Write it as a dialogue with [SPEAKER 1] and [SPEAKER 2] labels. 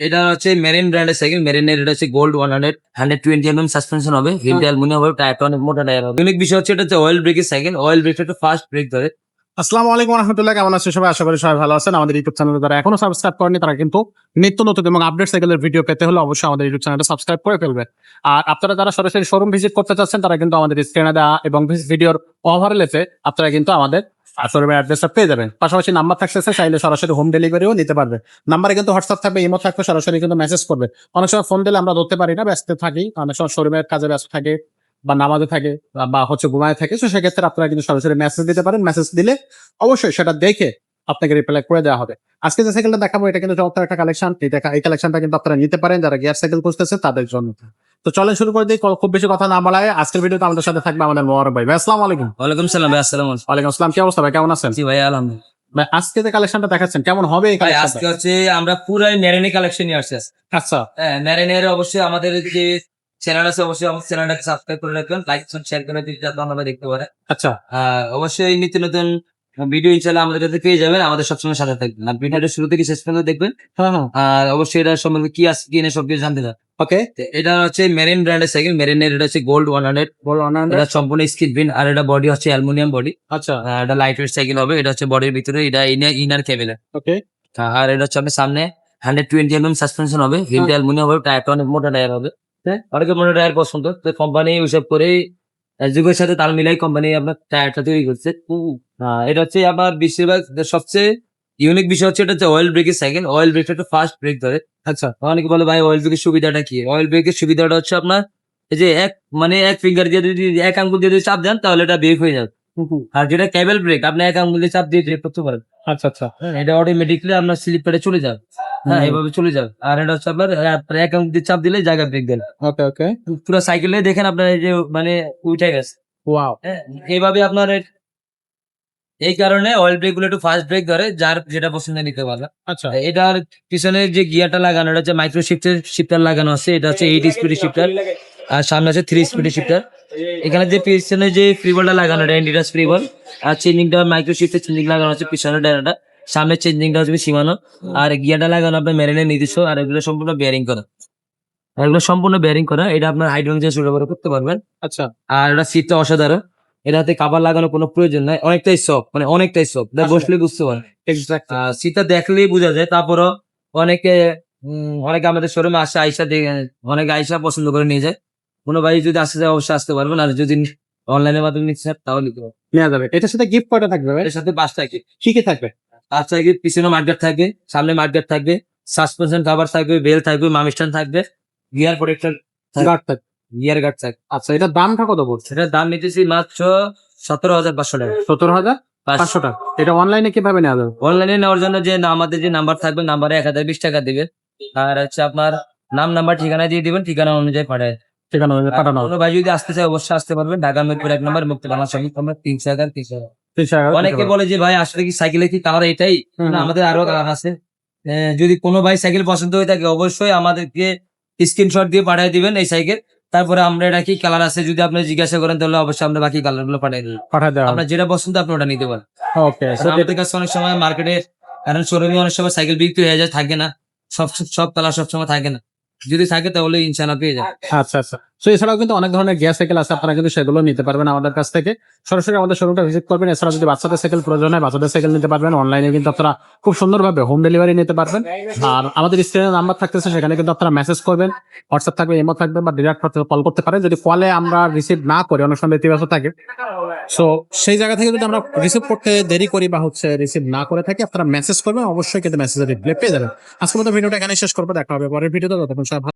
[SPEAKER 1] এটা হচ্ছে মেরিন ব্র্যান্ডের সাইকেল। মেরিনের এটা হচ্ছে গোল্ড 120 সাসপেনশন হবে, হিল অ্যালুমিনিয়াম হবে, টায়ারটা অনেক মোটা টায়ার হবে। ইউনিক বিষয় হচ্ছে এটা হচ্ছে অয়েল ব্রেকের সাইকেল। অয়েল ব্রেকটা একটু ফাস্ট ব্রেক ধরে।
[SPEAKER 2] আসসালামু আলাইকুম রহমতুল্লাহ, কেমন আছেন সবাই? আশা করি সবাই ভালো আছেন। আমাদের ইউটিউব চ্যানেলে যারা এখনো সাবস্ক্রাইব করেনি তারা কিন্তু নিত্য নতুন এবং আপডেট সাইকেলের ভিডিও পেতে হলে অবশ্যই আমাদের ইউটিউব চ্যানেলটা সাবস্ক্রাইব করে ফেলবে। আর আপনারা যারা সরাসরি শোরুম ভিজিট করতে চাচ্ছেন তারা কিন্তু আমাদের স্ক্রিনে দেওয়া এবং ভিডিওর ওভারলেতে আপনারা কিন্তু আমাদের শোরুমের অ্যাড্রেসটা পেয়ে যাবেন। পাশাপাশি নাম্বার থাকতেছে, চাইলে সরাসরি হোম ডেলিভারিও নিতে পারবে। নাম্বারে কিন্তু হোয়াটসঅ্যাপ থাকবে, ইমো থাকবে, সরাসরি কিন্তু মেসেজ করবে। অনেক সময় ফোন দিলে আমরা ধরতে পারি না, ব্যস্ত থাকি, অনেক সময় শোরুমের কাজে ব্যস্ত থাকে বা নামাজে থাকে বা হচ্ছে ঘুমায় থাকে। তো সেক্ষেত্রে আপনারা কিন্তু সরাসরি মেসেজ দিতে পারেন। মেসেজ দিলে অবশ্যই সেটা দেখে আপনাকে রিপ্লাই করে দেওয়া হবে। আজকে যে সাইকেলটা দেখাবো এটা কিন্তু চমৎকার একটা কালেকশন। এই কালেকশনটা কিন্তু আপনারা নিতে পারেন যারা গিয়ার সাইকেল খুঁজতেছে তাদের জন্য। তো চলেন শুরু করে দিই, খুব বেশি কথা না বলায়। আজকের ভিডিওতে আমাদের সাথে থাকবে আমাদের মোবারক ভাই। ভাই আসসালামু আলাইকুম।
[SPEAKER 1] ওয়ালাইকুম সালাম ভাই। আসসালামু আলাইকুম।
[SPEAKER 2] ওয়ালাইকুম আসসালাম, কি অবস্থা ভাই, কেমন আছেন?
[SPEAKER 1] জি ভাই, আলহামদুলিল্লাহ।
[SPEAKER 2] ভাই আজকে যে কালেকশনটা দেখাচ্ছেন কেমন হবে এই
[SPEAKER 1] ভাই
[SPEAKER 2] কালেকশনটা?
[SPEAKER 1] আজকে হচ্ছে আমরা পুরাই মেরিনে কালেকশন নিয়ে আসছি আজকে।
[SPEAKER 2] আচ্ছা
[SPEAKER 1] হ্যাঁ, মেরিনের অবশ্যই আমাদের যে চ্যানেল আছে অবশ্যই আমাদের চ্যানেলটাকে সাবস্ক্রাইব করে রাখবেন, লাইক শেয়ার করে দিতে যাতে অন্যরা দেখতে পারে।
[SPEAKER 2] আচ্ছা
[SPEAKER 1] অবশ্যই নিত্য নতুন ভিডিও ইনশাআল্লাহ আমাদের কাছে পেয়ে যাবেন। আমাদের সবসময় সাথে থাকবেন আর ভিডিওটা শুরু থেকে শেষ পর্যন্ত দেখবেন।
[SPEAKER 2] হ্যাঁ হ্যাঁ
[SPEAKER 1] আর অবশ্যই এটা সম্বন্ধে কি আছে কি নেই সবকিছু জানতে চান।
[SPEAKER 2] ওকে।
[SPEAKER 1] তো এটা হচ্ছে মেরিন ব্র্যান্ডের সাইকেল। মেরিনের এটা হচ্ছে গোল্ড 100। এটা সম্পূর্ণ স্কিড বিন আর এটা বডি হচ্ছে অ্যালুমিনিয়াম বডি।
[SPEAKER 2] আচ্ছা
[SPEAKER 1] এটা লাইট ওয়েট সাইকেল হবে। এটা হচ্ছে বডির ভিতরে, এটা ইনার কেবিনে।
[SPEAKER 2] ওকে
[SPEAKER 1] আর এটা হচ্ছে আপনার সামনে 120 সাসপেনশন হবে, হিল অ্যালুমিনিয়াম হবে, টায়ারটা অনেক মোটা টায়ার হবে। অনেকে মোটা টায়ার পছন্দ, তো কোম্পানি হিসাব করে যুগের সাথে তাল মিলাই কোম্পানি আপনার টায়ারটা তৈরি করছে। এটা হচ্ছে আমার বেশিরভাগ সবচেয়ে ইউনিক বিষয় হচ্ছে এটা হচ্ছে অয়েল ব্রেকের সাইকেল। অয়েল ব্রেকটা একটু ফাস্ট ব্রেক ধরে।
[SPEAKER 2] আচ্ছা
[SPEAKER 1] অনেকে বলে ভাই অয়েল ব্রেকের সুবিধাটা কি? অয়েল ব্রেকের সুবিধাটা হচ্ছে আপনার এই যে এক ফিঙ্গার দিয়ে যদি এক আঙ্গুল দিয়ে যদি চাপ দেন তাহলে এটা ব্রেক হয়ে যাবে। আর যেটা কেবল ব্রেক আপনি এক আঙ্গুল দিয়ে চাপ দিয়ে ব্রেক করতে পারেন।
[SPEAKER 2] আচ্ছা আচ্ছা
[SPEAKER 1] এটা অটোমেটিকলি আপনার স্লিপ পেটে চলে যাবে। হ্যাঁ, এভাবে চলে যাবে। আর এটা হচ্ছে আপনার এক আঙ্গুল দিয়ে চাপ দিলে জায়গা ব্রেক দেন।
[SPEAKER 2] ওকে ওকে
[SPEAKER 1] পুরো সাইকেলে দেখেন আপনার এই যে মানে উঠে গেছে।
[SPEAKER 2] ওয়াও
[SPEAKER 1] হ্যাঁ, এইভাবে আপনার এই কারণে অয়েল ব্রেক গুলো একটু ফাস্ট ব্রেক ধরে, যার যেটা পছন্দ নিতে পারবে।
[SPEAKER 2] আচ্ছা
[SPEAKER 1] এটার পিছনে যে গিয়ারটা লাগানো এটা হচ্ছে মাইক্রো শিফটার লাগানো আছে। এটা হচ্ছে 8 স্পিড শিফটার আর সামনে আছে 3 স্পিড শিফটার। এখানে যে পিছনে যে ফ্রিবলটা লাগানো এটা ইন্ডিটাস ফ্রিবল আর চেঞ্জিংটা মাইক্রো শিফটের চেঞ্জিং লাগানো আছে পিছনে ডানাটা, সামনে চেঞ্জিংটা হচ্ছে সীমানো আর গিয়ারটা লাগানো আপনার মেরিনের নিজস্ব। আর এগুলো সম্পূর্ণ বেয়ারিং করা, এটা আপনার হাইড্রোজেন সুবিধা করতে পারবেন।
[SPEAKER 2] আচ্ছা
[SPEAKER 1] আর এটা সিটটা অসাধারণ। এটাতে কাভার লাগানোর কোনো প্রয়োজন নাই, অনেকটাই সফট, মানে অনেকটাই সফট, বসলে বুঝতে পারেন।
[SPEAKER 2] এক্স্যাক্ট
[SPEAKER 1] সিটটা দেখলেই বোঝা যায়। তারপরও অনেকে অনেকে আমাদের শোরুমে আসে, অনেকে আইসা পছন্দ করে নিয়ে যায়। কোনো ভাই যদি আসতে চায় অবশ্যই আসতে পারবেন, আর যদি অনলাইনের মাধ্যমে নিতে চান তাহলে নিতে পারবেন।
[SPEAKER 2] নেওয়া যাবে। এটার সাথে গিফট কয়টা থাকবে ভাই?
[SPEAKER 1] এর সাথে 5টা কি
[SPEAKER 2] কি কি থাকবে?
[SPEAKER 1] 5টা কি পিছনে মার্কেট থাকবে, সামনে মার্কেট থাকবে, সাসপেনশন কভার থাকবে, বেল থাকবে, মামিস্টান থাকবে, গিয়ার প্রোটেক্টর,
[SPEAKER 2] গার্ড থাকবে।
[SPEAKER 1] গিয়ার গার্ড থাকবে।
[SPEAKER 2] আচ্ছা, এটার দামটা কত পড়ছে?
[SPEAKER 1] সেটার দাম নিতেছি মাত্র 17,500 টাকা।
[SPEAKER 2] 17,500 টাকা। এটা অনলাইনে কিভাবে নেওয়া যাবে?
[SPEAKER 1] অনলাইনে নেওয়ার জন্য যে আমাদের যে নাম্বার থাকবে, নাম্বারে 1020 টাকা দিবেন। আর হচ্ছে আপনার নাম নাম্বার ঠিকানা দিয়ে দিবেন, ঠিকানা অনুযায়ী পাঠায়।
[SPEAKER 2] ঠিকানা অনুযায়ী পাঠানো হবে।
[SPEAKER 1] কোনো ভাই যদি আসতে চায় অবশ্যই আসতে পারবেন। ঢাকা মিরপুর 1 নম্বর মুক্তি বাংলা সঙ্গে আমরা 300 টাকা 300 টাকা।
[SPEAKER 2] 300 টাকা
[SPEAKER 1] অনেকে বলে যে ভাই আসলে কি সাইকেলে কি কালার এটাই? না, আমাদের আরো কালার আছে। যদি কোনো ভাই সাইকেল পছন্দ হয়ে থাকে অবশ্যই আমাদেরকে স্ক্রিনশট দিয়ে পাঠিয়ে দিবেন এই সাইকেল। তারপরে আমরা এটা কি কালার আছে যদি আপনি জিজ্ঞাসা করেন তাহলে অবশ্যই আমরা বাকি কালার গুলো পাঠিয়ে দেবো।
[SPEAKER 2] পাঠিয়ে দেওয়া হবে।
[SPEAKER 1] আপনার যেটা পছন্দ আপনি ওটা নিতে পারেন।
[SPEAKER 2] ওকে
[SPEAKER 1] আমাদের কাছে অনেক সময় মার্কেটে কারণ শোরুমে অনেক সময় সাইকেল বিক্রি হয়ে যায়, থাকে না সব কালার সবসময় থাকে না। যদি থাকে তাহলে ইনশাআল্লাহ পেয়ে যাবে।
[SPEAKER 2] আচ্ছা আচ্ছা। তো এছাড়াও কিন্তু অনেক ধরনের গিয়ার সাইকেল আছে, আপনারা কিন্তু সেগুলো নিতে পারবেন আমাদের কাছ থেকে। সরাসরি আমাদের শোরুমটা ভিজিট করবেন। এছাড়া যদি বাচ্চাদের সাইকেল প্রয়োজন হয় বাচ্চাদের সাইকেল নিতে পারবেন। অনলাইনে কিন্তু আপনারা খুব সুন্দরভাবে হোম ডেলিভারি নিতে পারবেন। আর আমাদের স্ক্রিনে নাম্বার থাকতেছে, সেখানে কিন্তু আপনারা মেসেজ করবেন, হোয়াটসঅ্যাপ থাকবে, ইমো থাকবে বা ডিরেক্ট কল করতে পারেন। যদি কলে আমরা রিসিভ না করি, অনেক সময় ব্যক্তিগত থাকে, সো সেই জায়গা থেকে যদি আমরা রিসিভ করতে দেরি করি বা রিসিভ না করে থাকি, আপনারা মেসেজ করবেন, অবশ্যই কিন্তু মেসেজের রিপ্লাই পেয়ে যাবেন। আজকের মতো ভিডিওটা এখানে শেষ করবো, দেখা হবে পরের ভিডিওতে। ততক্ষণ সবাই